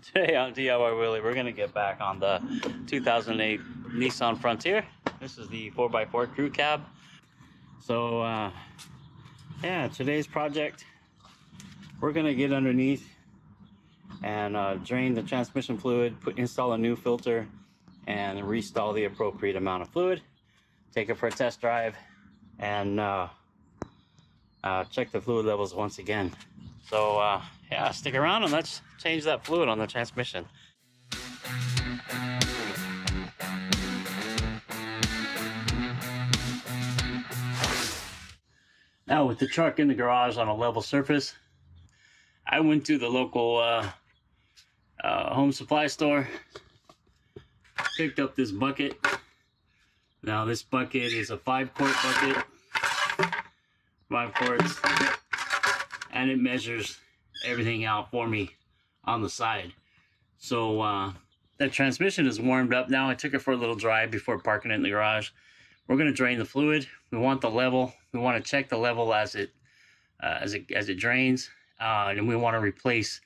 Today on DIY Willy, we're gonna get back on the 2008 Nissan Frontier. This is the 4x4 crew cab. So yeah, today's project, we're gonna get underneath and drain the transmission fluid, install a new filter, and reinstall the appropriate amount of fluid. Take it for a test drive and check the fluid levels once again. So yeah, stick around and let's change that fluid on the transmission. Now with the truck in the garage on a level surface, I went to the local home supply store, picked up this bucket. Now this bucket is a 5-quart bucket, 5 quarts, and it measures everything out for me on the side. So the transmission is warmed up now. I took it for a little drive before parking it in the garage. We're going to drain the fluid. We want the level. We want to check the level as it drains, and we want to replace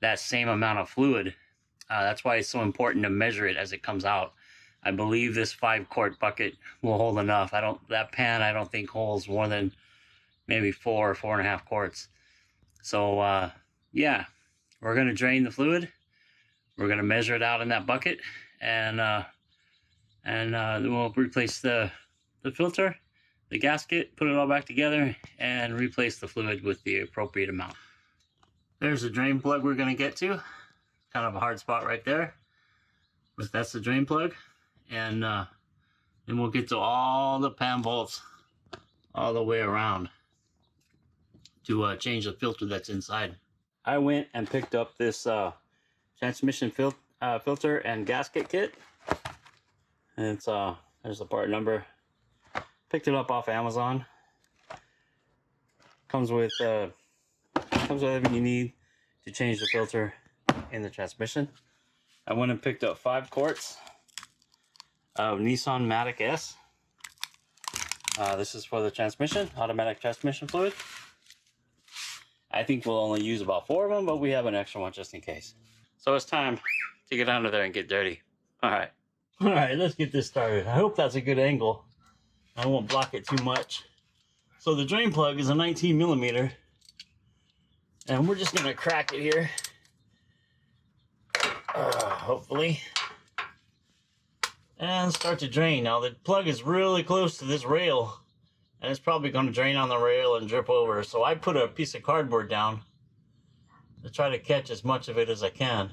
that same amount of fluid. That's why it's so important to measure it as it comes out. I believe this 5-quart bucket will hold enough. That pan I don't think holds more than maybe 4 or 4.5 quarts. So yeah, we're going to drain the fluid. We're going to measure it out in that bucket, and then we'll replace the filter, the gasket, put it all back together, and replace the fluid with the appropriate amount. There's the drain plug we're going to get to. Kind of a hard spot right there, but that's the drain plug. And then we'll get to all the pan bolts all the way around to change the filter that's inside. I went and picked up this transmission filter and gasket kit, and it's there's the part number. Picked it up off Amazon. Comes with everything you need to change the filter in the transmission. I went and picked up 5 quarts of Nissan Matic S. This is for the transmission, automatic transmission fluid. I think we'll only use about 4 of them, but we have an extra one just in case. So it's time to get under there and get dirty. All right, let's get this started. I hope that's a good angle. I won't block it too much. So the drain plug is a 19 millimeter, and we're just gonna crack it here. Hopefully. And start to drain. Now the plug is really close to this rail, and it's probably going to drain on the rail and drip over. So I put a piece of cardboard down to try to catch as much of it as I can.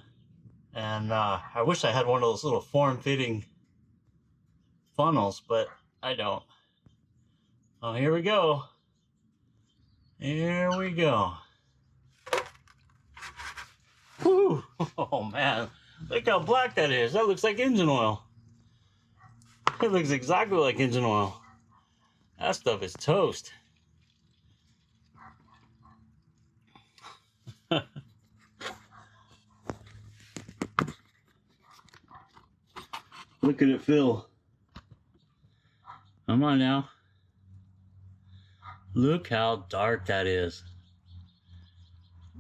And I wish I had one of those little form-fitting funnels, but I don't. Oh, here we go. Here we go. Whew. Oh man, look how black that is. That looks like engine oil. It looks exactly like engine oil. That stuff is toast. Look at it fill. Come on now. Look how dark that is.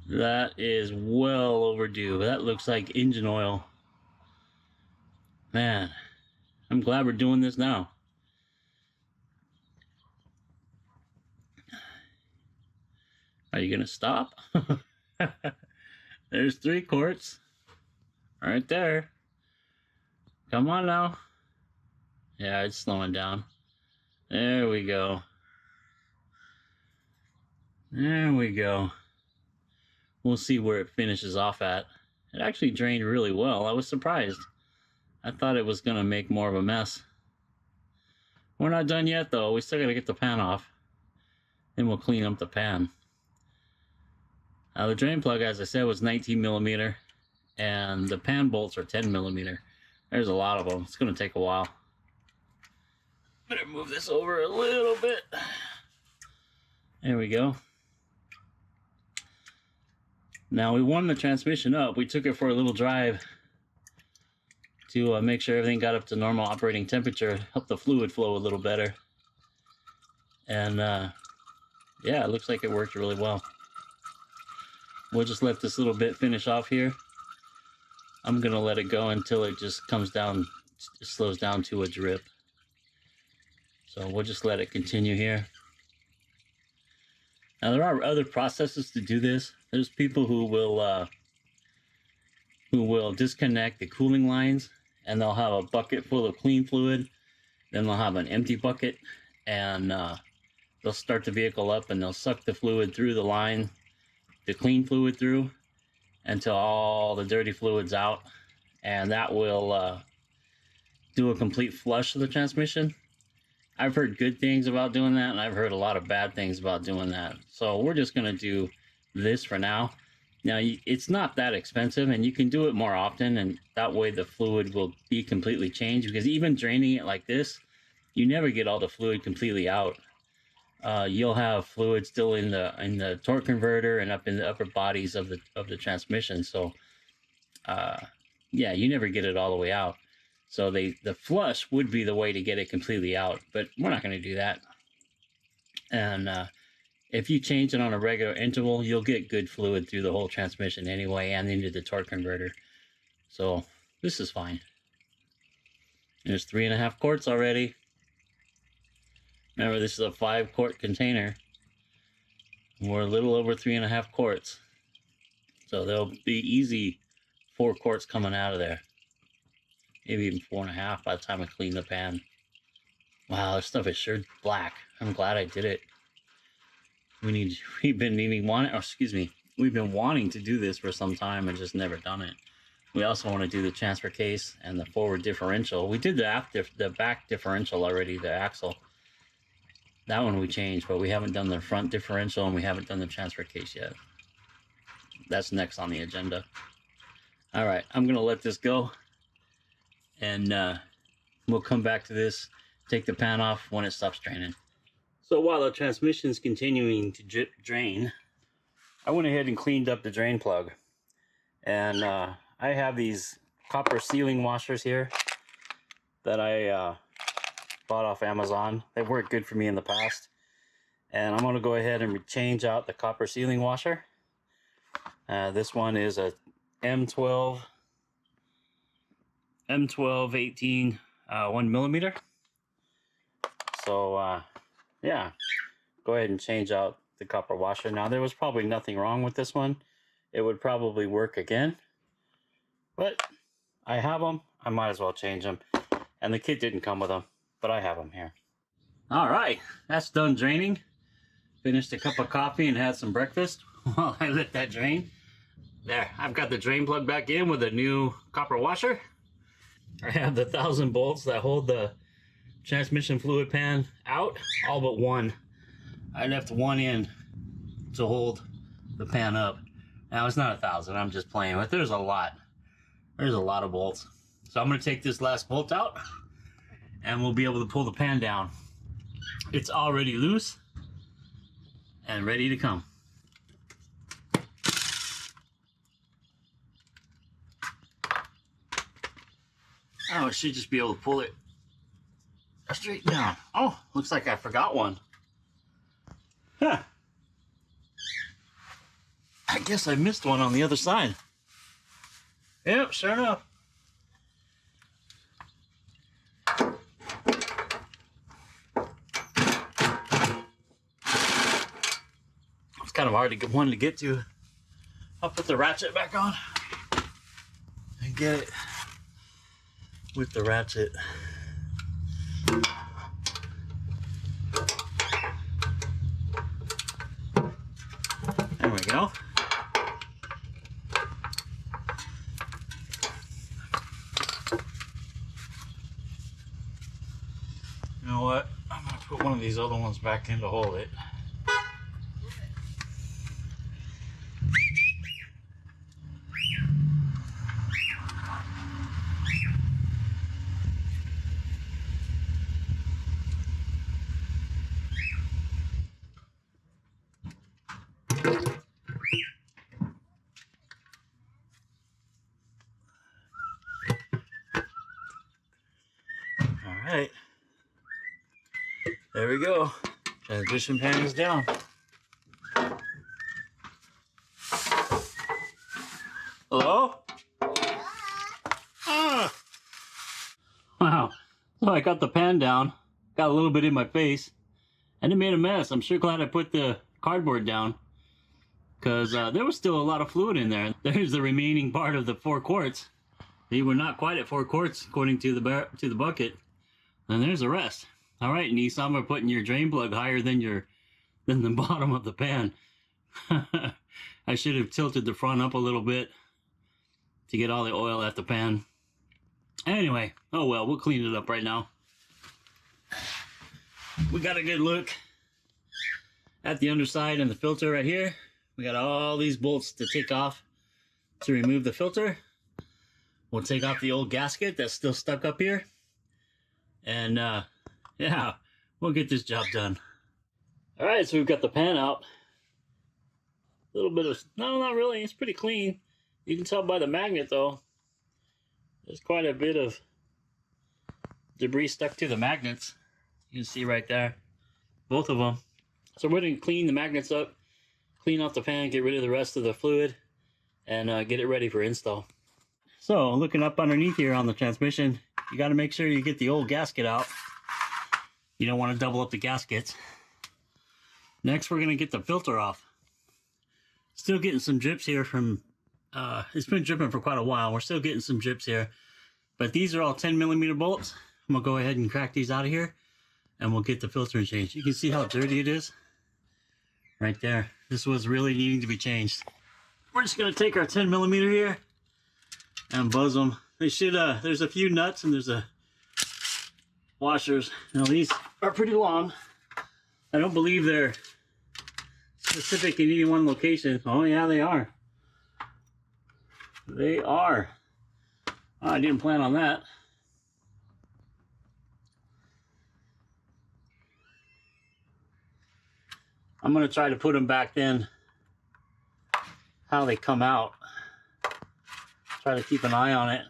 That is well overdue. That looks like engine oil. Man, I'm glad we're doing this now. Are you gonna stop? There's 3 quarts. Right there. Come on now. Yeah, it's slowing down. There we go. There we go. We'll see where it finishes off at. It actually drained really well. I was surprised. I thought it was gonna make more of a mess. We're not done yet though. We still gotta get the pan off. Then we'll clean up the pan. Now the drain plug, as I said, was 19 millimeter, and the pan bolts are 10 millimeter. There's a lot of them. It's gonna take a while. Better move this over a little bit. There we go. Now we warmed the transmission up. We took it for a little drive to make sure everything got up to normal operating temperature, help the fluid flow a little better. And yeah, it looks like it worked really well. We'll just let this little bit finish off here. I'm gonna let it go until it just comes down, slows down to a drip. So we'll just let it continue here. Now there are other processes to do this. There's people who will disconnect the cooling lines, and they'll have a bucket full of clean fluid. Then they'll have an empty bucket, and they'll start the vehicle up, and they'll suck the fluid through the line, the clean fluid through, until all the dirty fluid's out, and that will do a complete flush of the transmission. I've heard good things about doing that, and I've heard a lot of bad things about doing that. So we're just going to do this for now. Now, it's not that expensive, and you can do it more often, and that way the fluid will be completely changed, because even draining it like this, you never get all the fluid completely out. You'll have fluid still in the torque converter and up in the upper bodies of the transmission. So yeah, you never get it all the way out. So the flush would be the way to get it completely out, but we're not going to do that. And if you change it on a regular interval, you'll get good fluid through the whole transmission anyway, and into the torque converter. So this is fine. There's 3.5 quarts already. Remember, this is a 5-quart container. We're a little over 3.5 quarts. So there'll be easy 4 quarts coming out of there. Maybe even 4.5 by the time I clean the pan. Wow, this stuff is sure black. I'm glad I did it. We've been wanting to do this for some time and just never done it. We also want to do the transfer case and the forward differential. We did the back differential already, the axle. That one we changed, but we haven't done the front differential, and we haven't done the transfer case yet. That's next on the agenda. All right, I'm gonna let this go, and we'll come back to this, take the pan off when it stops draining. So while the transmission is continuing to drain, I went ahead and cleaned up the drain plug. And I have these copper sealing washers here that I bought off Amazon. They've worked good for me in the past. And I'm going to go ahead and change out the copper sealing washer. This one is a M12 18 1mm. So yeah, go ahead and change out the copper washer. Now, there was probably nothing wrong with this one. It would probably work again, but I have them. I might as well change them. And the kit didn't come with them, but I have them here. All right, that's done draining. Finished a cup of coffee and had some breakfast while I let that drain. There, I've got the drain plug back in with a new copper washer. I have the 1000 bolts that hold the transmission fluid pan out, all but one. I left one in to hold the pan up. Now, it's not 1000, I'm just playing with. There's a lot of bolts. So I'm going to take this last bolt out, and we'll be able to pull the pan down. It's already loose and ready to come. Oh, I should just be able to pull it straight down. Oh, looks like I forgot one. Huh. I guess I missed one on the other side. Yep, sure enough. It's kind of hard to get one to get to. I'll put the ratchet back on and get it with the ratchet. There we go. You know what? I'm going to put one of these other ones back in to hold it. Alright, there we go. Transmission pan is down. Hello? I got the pan down, got a little bit in my face, and it made a mess. I'm sure glad I put the cardboard down, because there was still a lot of fluid in there. There's the remaining part of the 4 quarts. They were not quite at 4 quarts according to the bucket. And there's the rest. All right, NISSAN, we're putting your drain plug higher than the bottom of the pan. I should have tilted the front up a little bit to get all the oil at the pan. Anyway, oh well, we'll clean it up right now. We got a good look at the underside and the filter right here. We got all these bolts to take off to remove the filter. We'll take off the old gasket that's still stuck up here. And yeah, we'll get this job done. All right, so we've got the pan out. A little bit of, no, not really, it's pretty clean. You can tell by the magnet though, there's quite a bit of debris stuck to the magnets. You can see right there, both of them. So we're going to clean the magnets up, clean off the pan, get rid of the rest of the fluid, and get it ready for install. So looking up underneath here on the transmission, you got to make sure you get the old gasket out. You don't want to double up the gaskets. Next, we're going to get the filter off. Still getting some drips here from, it's been dripping for quite a while. We're still getting some drips here. But these are all 10mm bolts. I'm going to go ahead and crack these out of here, and we'll get the filter changed. You can see how dirty it is. Right there. This was really needing to be changed. We're just going to take our 10mm here and buzz them. They should, there's a few nuts and there's a washers. Now these are pretty long. I don't believe they're specific in any one location. Oh yeah, they are. They are. Oh, I didn't plan on that. I'm going to try to put them back then how they come out. Try to keep an eye on it.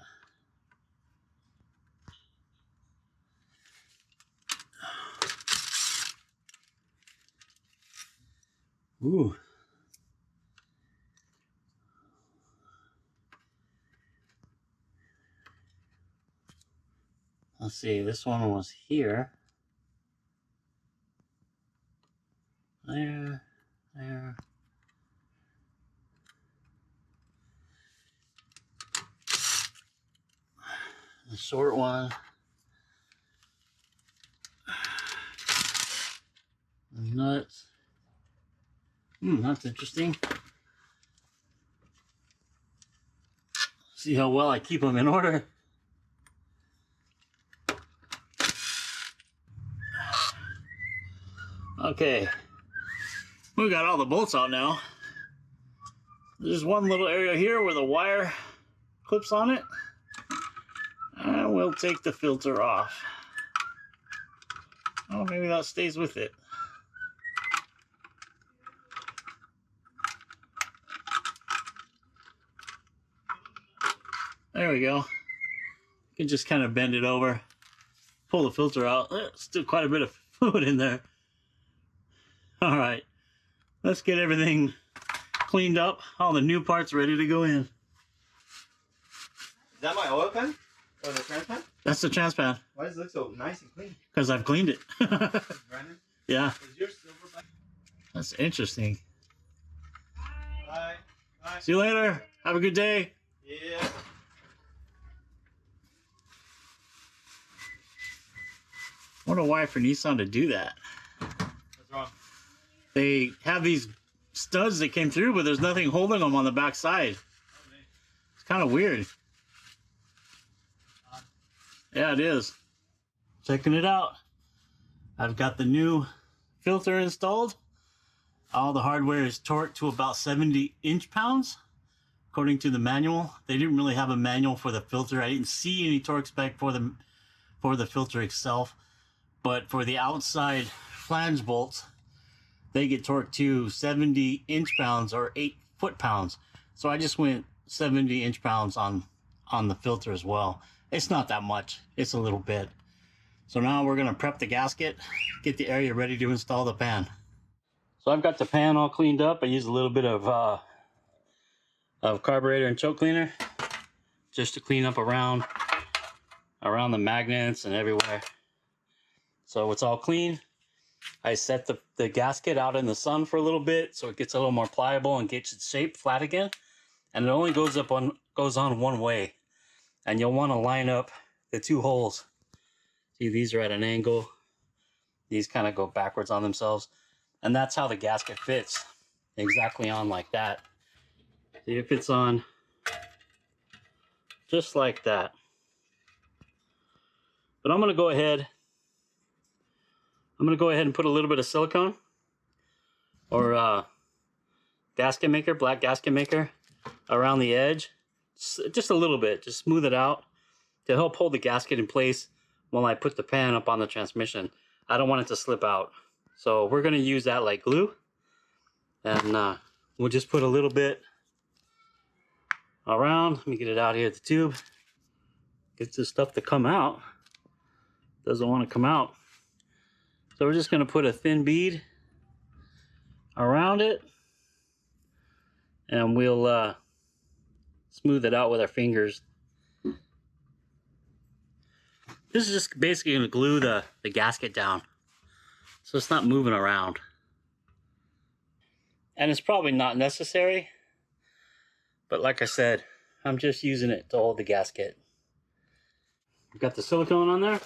Ooh. Let's see, this one was here. There. The short one. Nuts. That's interesting. See how well I keep them in order. Okay. We got all the bolts out now. There's one little area here where the wire clips on it. And we'll take the filter off. Oh, maybe that stays with it. There we go. You can just kind of bend it over, pull the filter out. Still quite a bit of fluid in there. All right, let's get everything cleaned up. All the new parts ready to go in. Is that my oil pan? Or the trans pan? That's the trans pan. Why does it look so nice and clean? Because I've cleaned it. Brandon? Yeah. Is yours silver back? That's interesting. Bye. Bye. See you later. Have a good day. Yeah. What a why for NISSAN to do that. What's wrong? They have these studs that came through, but there's nothing holding them on the back side. It's kind of weird. Yeah, it is. Checking it out. I've got the new filter installed. All the hardware is torqued to about 70 inch-pounds, according to the manual. They didn't really have a manual for the filter. I didn't see any torque spec for the filter itself, but for the outside flange bolts, they get torqued to 70 inch-pounds or 8 foot-pounds. So I just went 70 inch-pounds on the filter as well. It's not that much. It's a little bit. So now we're gonna prep the gasket, get the area ready to install the pan. So I've got the pan all cleaned up. I used a little bit of carburetor and choke cleaner just to clean up around the magnets and everywhere. So it's all clean. I set the gasket out in the sun for a little bit so it gets a little more pliable and gets its shape flat again. And it only goes on one way. And you'll want to line up the two holes. See, these are at an angle. These kind of go backwards on themselves. And that's how the gasket fits. Exactly on like that. See, it fits on just like that. But I'm going to go ahead and put a little bit of silicone or gasket maker, black gasket maker around the edge. Just a little bit, just smooth it out to help hold the gasket in place while I put the pan up on the transmission. I don't want it to slip out. So we're going to use that like glue. And we'll just put a little bit around. Let me get it out here at the tube. Get this stuff to come out. Doesn't want to come out. So we're just going to put a thin bead around it. And we'll smooth it out with our fingers. This is just basically going to glue the gasket down. So it's not moving around. And it's probably not necessary. But like I said, I'm just using it to hold the gasket. We've got the silicone on there.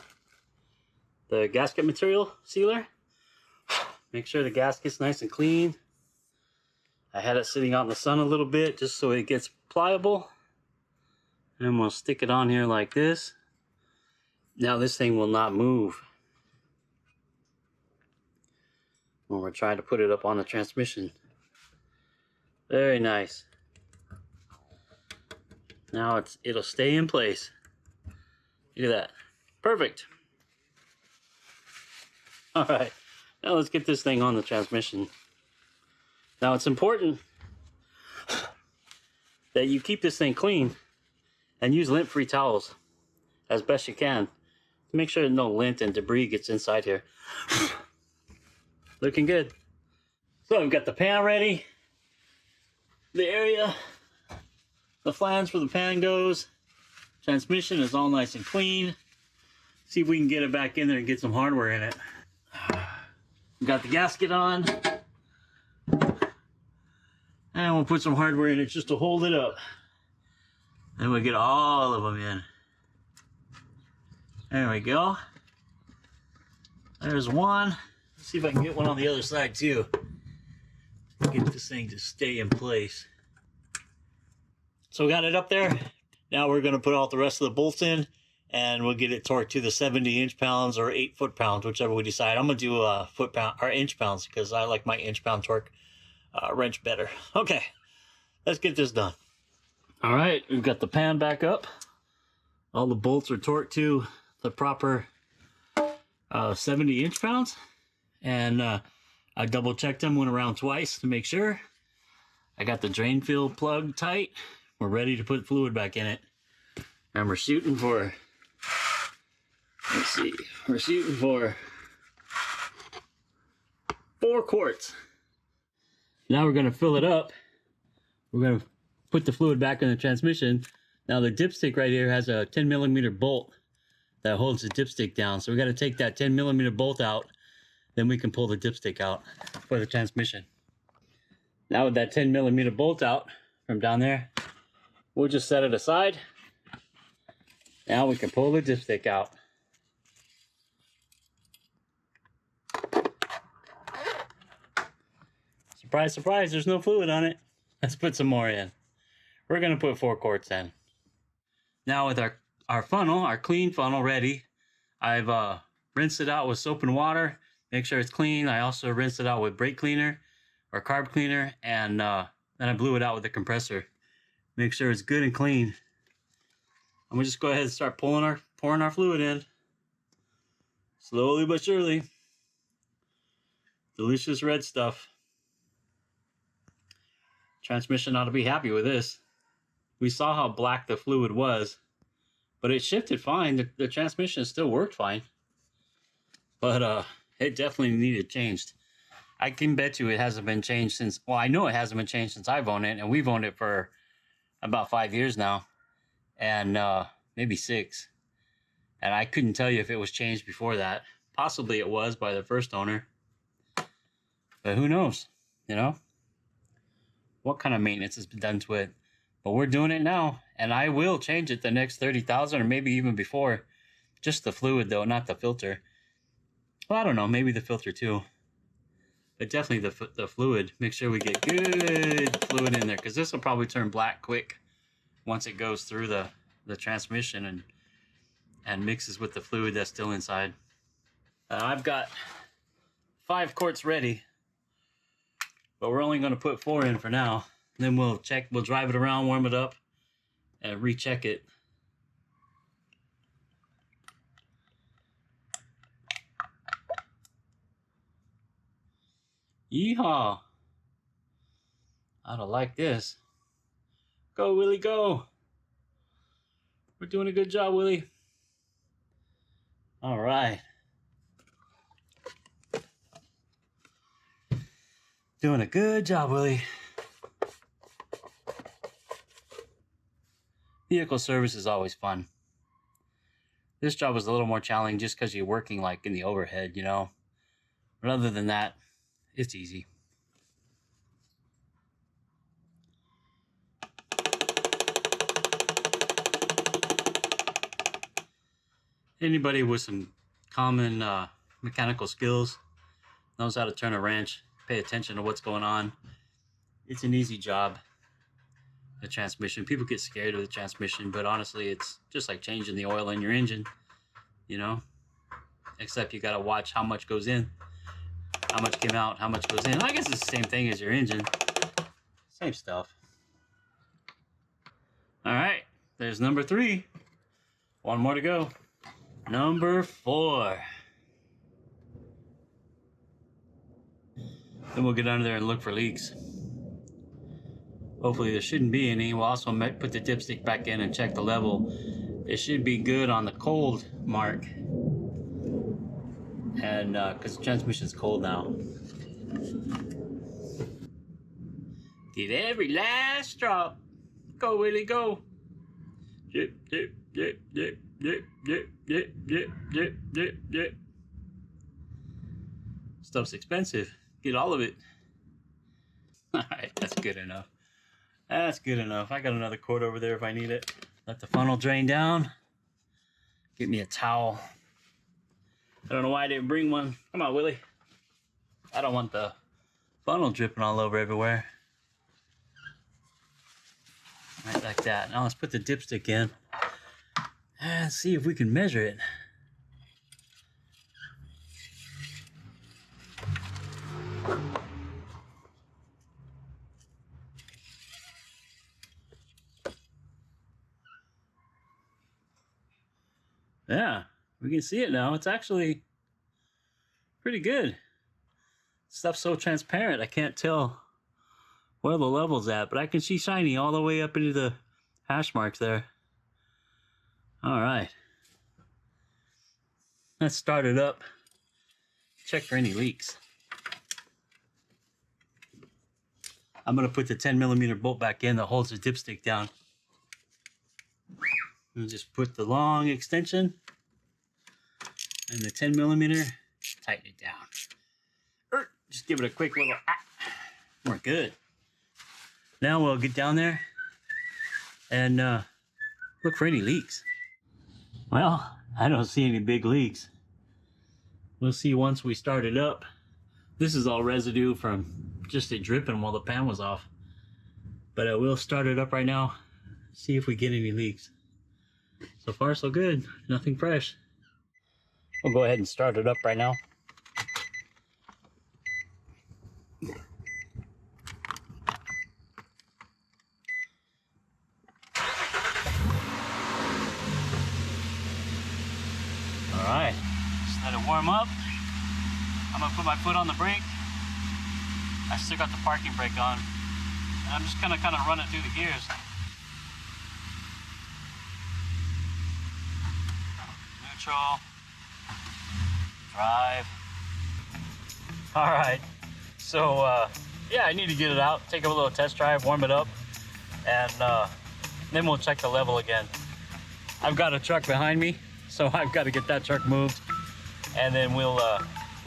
The gasket material sealer. Make sure the gasket's nice and clean. I had it sitting out in the sun a little bit just so it gets pliable. And we'll stick it on here like this. Now this thing will not move when we're trying to put it up on the transmission. Very nice. Now it'll stay in place. Look at that. Perfect. All right, now let's get this thing on the transmission. Now it's important that you keep this thing clean and use lint-free towels as best you can to make sure that no lint and debris gets inside here. Looking good. So we've got the pan ready. The area the flange for the pan goes. Transmission is all nice and clean. See if we can get it back in there and get some hardware in it. We got the gasket on. And we'll put some hardware in it just to hold it up. And we'll get all of them in. There we go. There's one. Let's see if I can get one on the other side too. Get this thing to stay in place. So we got it up there. Now we're going to put all the rest of the bolts in. And we'll get it torqued to the 70 inch-pounds or 8 foot-pounds, whichever we decide. I'm going to do foot-pound or inch-pounds because I like my inch-pound torque wrench better. Okay, let's get this done. All right, we've got the pan back up. All the bolts are torqued to the proper 70 inch-pounds. And I double-checked them, went around twice to make sure. I got the drain field plug tight. We're ready to put fluid back in it. And we're shooting for... Let's see, we're shooting for 4 quarts. Now we're going to fill it up. We're going to put the fluid back in the transmission. Now the dipstick right here has a 10mm bolt that holds the dipstick down. So we got to take that 10mm bolt out. Then we can pull the dipstick out for the transmission. Now with that 10mm bolt out from down there, we'll just set it aside. Now we can pull the dipstick out. Surprise, surprise, there's no fluid on it. Let's put some more in. We're going to put 4 quarts in. Now with our funnel, our clean funnel ready, I've rinsed it out with soap and water. Make sure it's clean. I also rinsed it out with brake cleaner or carb cleaner. And then I blew it out with the compressor. Make sure it's good and clean. I'm going to just go ahead and start pouring our fluid in. Slowly but surely. Delicious red stuff. Transmission ought to be happy with this. We saw how black the fluid was, but it shifted fine. The transmission still worked fine, but it definitely needed changed. I can bet you it hasn't been changed since, well, I know it hasn't been changed since I've owned it, and we've owned it for about 5 years now, and maybe 6. And I couldn't tell you if it was changed before that, Possibly it was by the first owner. But who knows, you know? What kind of maintenance has been done to it? But we're doing it now, and I will change it the next 30,000 or maybe even before. Just the fluid though, not the filter. Well, I don't know, maybe the filter too. But definitely the fluid. Make sure we get good fluid in there, because this will probably turn black quick once it goes through the transmission and mixes with the fluid that's still inside. I've got 5 quarts ready, but we're only going to put 4 in for now. Then we'll drive it around, warm it up, and recheck it. Yeehaw! I don't like this. Go, Willie, go! We're doing a good job, Willie. All right. Doing a good job, Willie. Vehicle service is always fun. This job was a little more challenging just because you're working like in the overhead, you know. But other than that, it's easy. Anybody with some common mechanical skills knows how to turn a wrench, pay attention to what's going on. It's an easy job. The transmission, people get scared of the transmission, but honestly it's just like changing the oil in your engine, you know, except you got to watch how much goes in, how much came out, how much goes in. I guess it's the same thing as your engine, same stuff. All right, there's number 3. One more to go. Number 4. Then we'll get under there and look for leaks. Hopefully there shouldn't be any. We'll also put the dipstick back in and check the level. It should be good on the cold mark. And because the transmission's cold now. Get every last drop. Go, Willie, go. Dip, dip, dip, dip, dip, dip, dip, dip, dip, dip, dip. Stuff's expensive. Get all of it. Alright, that's good enough. That's good enough. I got another quart over there if I need it. Let the funnel drain down. Get me a towel. I don't know why I didn't bring one. Come on, Willie. I don't want the funnel dripping all over everywhere. Right like that. Now let's put the dipstick in and see if we can measure it. Yeah, we can see it now. It's actually pretty good. Stuff's so transparent, I can't tell where the level's at, but I can see shiny all the way up into the hash marks there. All right. Let's start it up. Check for any leaks. I'm gonna put the 10mm bolt back in that holds the dipstick down. And just put the long extension and the 10mm, tighten it down. Just give it a quick little we're good. Now we'll get down there and look for any leaks. Well, I don't see any big leaks. We'll see once we start it up. This is all residue from just it dripping while the pan was off. But I will start it up right now, see if we get any leaks. So far, so good. Nothing fresh. We'll go ahead and start it up right now. All right, just let it warm up. I'm gonna put my foot on the brake. I still got the parking brake on. And I'm just gonna kind of run it through the gears. Neutral, drive. All right, so yeah, I need to get it out, take a little test drive, warm it up, and then we'll check the level again. I've got a truck behind me, so I've got to get that truck moved. and then we'll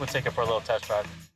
take it for a little test drive.